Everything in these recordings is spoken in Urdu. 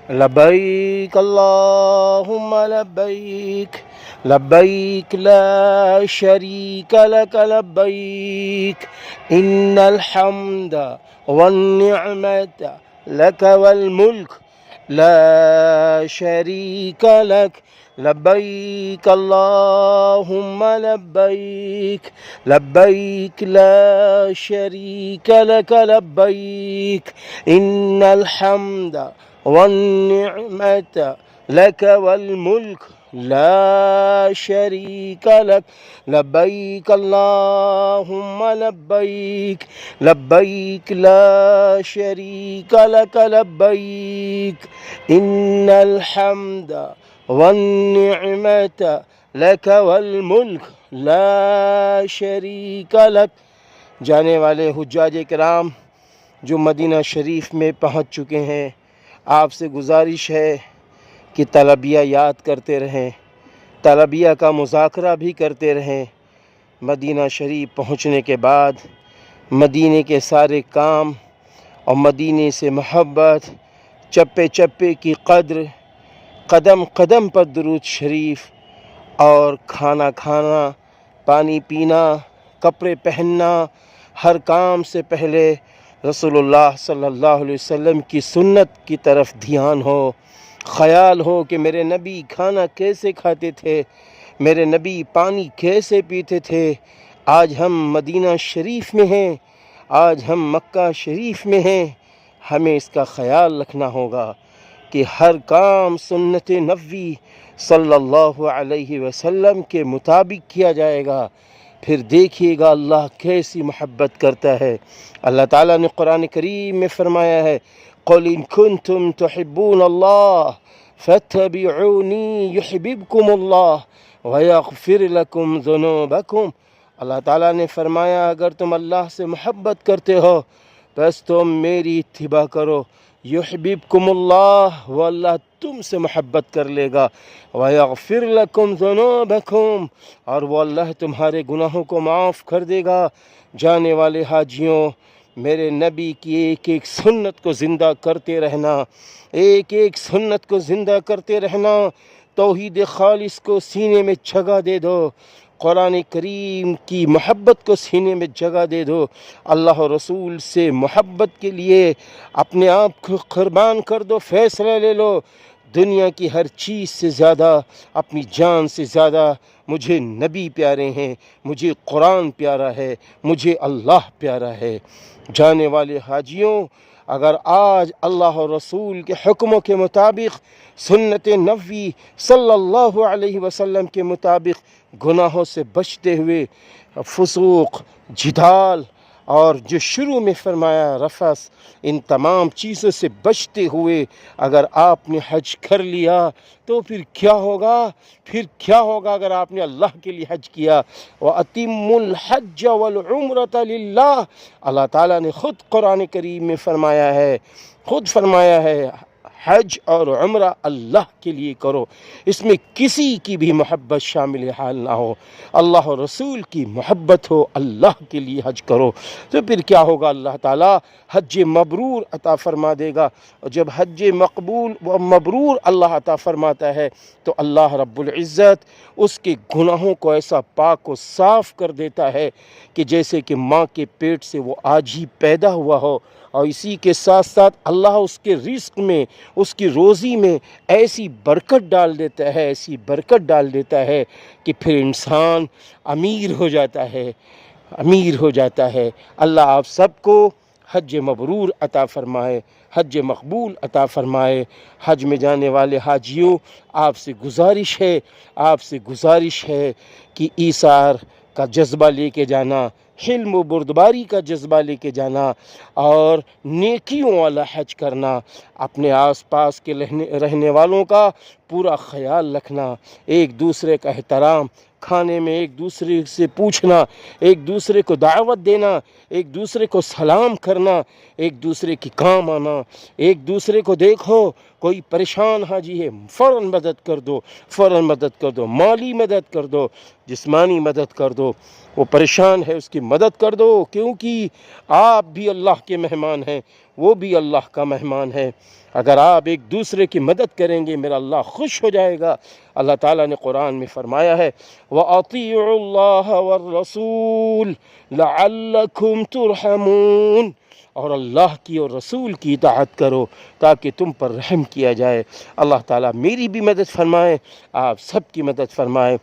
لبيك اللهم لبيك، لبيك لا شريك لك لبيك، إن الحمد والنعمة لك والملك لا شريك لك. لبيك اللهم لبيك، لبيك لا شريك لك لبيك، إن الحمد والنعمة لك والملك لا شريك لك. لبيك اللهم لبيك، لبيك لا شريك لك لبيك، إن الحمد والنعمة لك والملك لا شریک لک. جانے والے حجاج کرام جو مدینہ شریف میں پہنچ چکے ہیں، آپ سے گزارش ہے کہ طلبیہ یاد کرتے رہیں، طلبیہ کا مذاکرہ بھی کرتے رہیں. مدینہ شریف پہنچنے کے بعد مدینے کے سارے کام اور مدینے سے محبت، چپے چپے کی قدر، قدم قدم پر درود شریف، اور کھانا کھانا، پانی پینا، کپڑے پہننا، ہر کام سے پہلے رسول اللہ صلی اللہ علیہ وسلم کی سنت کی طرف دھیان ہو، خیال ہو کہ میرے نبی کھانا کیسے کھاتے تھے، میرے نبی پانی کیسے پیتے تھے. آج ہم مدینہ شریف میں ہیں، آج ہم مکہ شریف میں ہیں، ہمیں اس کا خیال رکھنا ہوگا کہ ہر کام سنت نبوی صلی اللہ علیہ وسلم کے مطابق کیا جائے گا. پھر دیکھیے گا اللہ کیسی محبت کرتا ہے. اللہ تعالیٰ نے قرآن کریم میں فرمایا ہے قُلْ إِن كُنتُمْ تُحِبُّونَ اللَّهَ فَاتَّبِعُونِي يُحْبِبْكُمُ اللَّهُ وَيَغْفِرْ لَكُمْ ذُنُوبَكُمْ. اللہ تعالیٰ نے فرمایا اگر تم اللہ سے محبت کرتے ہو بس تم میری اتباع کرو، یحببکم اللہ، وہ اللہ تم سے محبت کر لے گا، ویغفر لکم ذنوبکم، اور وہ اللہ تمہارے گناہوں کو معاف کر دے گا. جانے والے حاجیوں، میرے نبی کی ایک ایک سنت کو زندہ کرتے رہنا، ایک ایک سنت کو زندہ کرتے رہنا. توحید خالص کو سینے میں جگہ دے دو، قرآن کریم کی محبت کو سینے میں جگہ دے دو، اللہ و رسول سے محبت کے لیے اپنے آپ کو قربان کر دو، فیصلہ لے لو. دنیا کی ہر چیز سے زیادہ، اپنی جان سے زیادہ مجھے نبی پیارے ہیں، مجھے قرآن پیارا ہے، مجھے اللہ پیارا ہے. جانے والے حاجیوں، اگر آج اللہ و رسول کے حکموں کے مطابق، سنت نبوی صلی اللہ علیہ وسلم کے مطابق گناہوں سے بچتے ہوئے، فسوق، جدال اور جو شروع میں فرمایا رفث، ان تمام چیزوں سے بچتے ہوئے اگر آپ نے حج کر لیا تو پھر کیا ہوگا؟ پھر کیا ہوگا اگر آپ نے اللہ کے لیے حج کیا؟ وَأَتِمُّ الْحَجَّ وَالْعُمْرَةَ لِلَّهِ. اللہ تعالیٰ نے خود قرآن کریم میں فرمایا ہے، خود فرمایا ہے حج اور عمرہ اللہ کے لیے کرو، اس میں کسی کی بھی محبت شامل حال نہ ہو، اللہ و رسول کی محبت ہو، اللہ کے لیے حج کرو. تو پھر کیا ہوگا؟ اللہ تعالیٰ حج مبرور عطا فرما دے گا. اور جب حج مقبول و مبرور اللہ عطا فرماتا ہے تو اللہ رب العزت اس کے گناہوں کو ایسا پاک و صاف کر دیتا ہے کہ جیسے کہ ماں کے پیٹ سے وہ آج ہی پیدا ہوا ہو. اور اسی کے ساتھ ساتھ اللہ اس کے رزق میں، اس کی روزی میں ایسی برکت ڈال دیتا ہے، ایسی برکت ڈال دیتا ہے کہ پھر انسان امیر ہو جاتا ہے، امیر ہو جاتا ہے. اللہ آپ سب کو حج مبرور عطا فرمائے، حج مقبول عطا فرمائے. حج میں جانے والے حاجیوں، آپ سے گزارش ہے کہ ایثار کا جذبہ لے کے جانا، حلم و بردباری کا جذبہ لے کے جانا، اور نیکیوں والا حج کرنا. اپنے آس پاس کے رہنے والوں کا پورا خیال رکھنا، ایک دوسرے کا احترام، کھانے میں ایک دوسرے سے پوچھنا، ایک دوسرے کو دعوت دینا، ایک دوسرے کو سلام کرنا، ایک دوسرے کی کام آنا. ایک دوسرے کو دیکھو کوئی پریشان حاجی ہے فوراً مدد کر دو، فوراً مدد کر دو، مالی مدد کر دو، جسمانی مدد کر دو. وہ پریشان ہے اس کی مدد کر دو، کیونکہ آپ بھی اللہ کے مہمان ہیں، وہ بھی اللہ کا مہمان ہے۔ اگر آپ ایک دوسرے کی مدد کریں گے میرا اللہ خوش ہو جائے گا۔ اللہ تعالیٰ نے قرآن میں فرمایا ہے وَأَطِيعُوا اللَّهَ وَالرَّسُولَ لَعَلَّكُمْ تُرْحَمُونَ، اور اللہ کی اور رسول کی اطاعت کرو تاکہ تم پر رحم کیا جائے۔ اللہ تعالیٰ میری بھی مدد فرمائے، آپ سب کی مدد فرمائے۔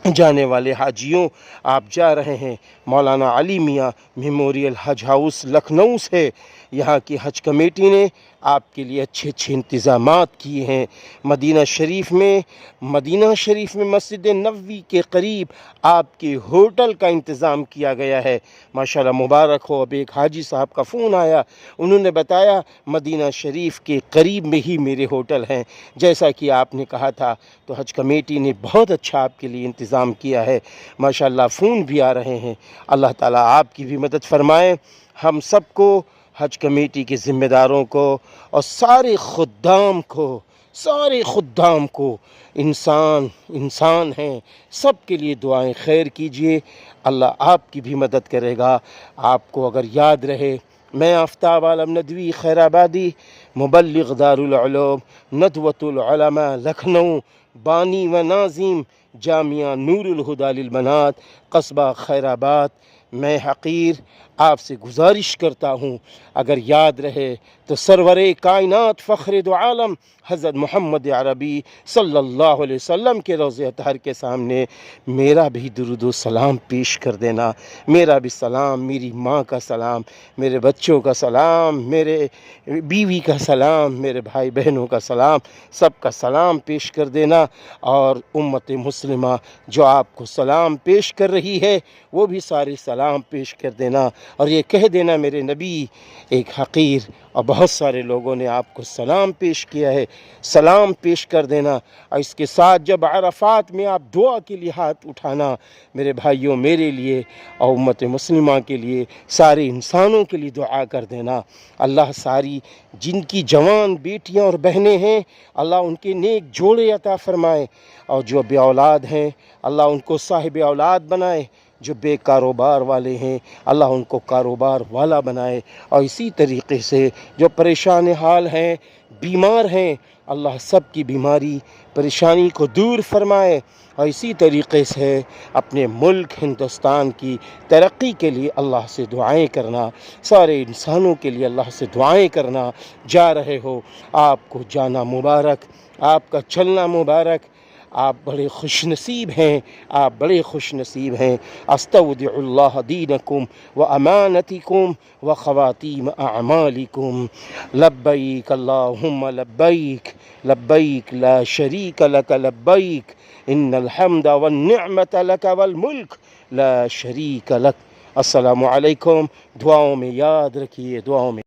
جانے والے حاجیوں، آپ جا رہے ہیں مولانا علی میاں میموریل حج ہاؤس لکھنؤ سے، یہاں کی حج کمیٹی نے آپ کے لیے اچھے اچھے انتظامات کیے ہیں۔ مدینہ شریف میں مسجد نبوی کے قریب آپ کے ہوٹل کا انتظام کیا گیا ہے۔ ماشاءاللہ مبارک ہو۔ اب ایک حاجی صاحب کا فون آیا، انہوں نے بتایا مدینہ شریف کے قریب میں ہی میرے ہوٹل ہیں، جیسا کہ آپ نے کہا تھا، تو حج کمیٹی نے بہت اچھا آپ کے لیے انتظام کیا ہے۔ ماشاءاللہ فون بھی آ رہے ہیں۔ اللہ تعالیٰ آپ کی بھی مدد فرمائے۔ ہم سب کو، حج کمیٹی کے ذمہ داروں کو اور سارے خدام کو، انسان ہیں، سب کے لیے دعائیں خیر کیجئے۔ اللہ آپ کی بھی مدد کرے گا۔ آپ کو اگر یاد رہے، میں آفتاب عالم ندوی خیر آبادی، مبلغ دارالعلوم ندوۃ العلماء لکھنؤ، بانی و ناظم جامعہ نور الہدیٰ للبنات قصبہ خیر آباد، میں حقیر آپ سے گزارش کرتا ہوں، اگر یاد رہے تو سرور کائنات فخر دو عالم حضرت محمد عربی صلی اللہ علیہ وسلم کے روضہ اطہر کے سامنے میرا بھی درود و سلام پیش کر دینا۔ میرا بھی سلام، میری ماں کا سلام، میرے بچوں کا سلام، میرے بیوی کا سلام، میرے بھائی بہنوں کا سلام، سب کا سلام پیش کر دینا۔ اور امت مسلمہ جو آپ کو سلام پیش کر رہی ہے وہ بھی سارے سلام پیش کر دینا، اور یہ کہہ دینا میرے نبی ایک حقیر اور بہت سارے لوگوں نے آپ کو سلام پیش کیا ہے، سلام پیش کر دینا۔ اور اس کے ساتھ جب عرفات میں آپ دعا کے لیے ہاتھ اٹھانا، میرے بھائیوں میرے لیے اور امت مسلمہ کے لیے، سارے انسانوں کے لیے دعا کر دینا۔ اللہ ساری جن کی جوان بیٹیاں اور بہنیں ہیں، اللہ ان کے نیک جوڑے عطا فرمائے، اور جو بے اولاد ہیں اللہ ان کو صاحب اولاد بنائے، جو بے کاروبار والے ہیں اللہ ان کو کاروبار والا بنائے، اور اسی طریقے سے جو پریشان حال ہیں، بیمار ہیں، اللہ سب کی بیماری پریشانی کو دور فرمائے، اور اسی طریقے سے اپنے ملک ہندوستان کی ترقی کے لیے اللہ سے دعائیں کرنا، سارے انسانوں کے لیے اللہ سے دعائیں کرنا۔ جا رہے ہو، آپ کو جانا مبارک، آپ کا چلنا مبارک، آپ بڑے خوش نصیب ہیں، آپ بڑے خوش نصیب ہیں۔ استودع اللہ دینکم و امانتکم و خواتیم اعمالکم، لبیک اللہم لبیک، لبیک لا شریک لک لبیک، ان الحمد والنعمت لک والملک لا شریک لک۔ السلام علیکم۔ دعاؤں میں یاد رکھیے، دعاؤں میں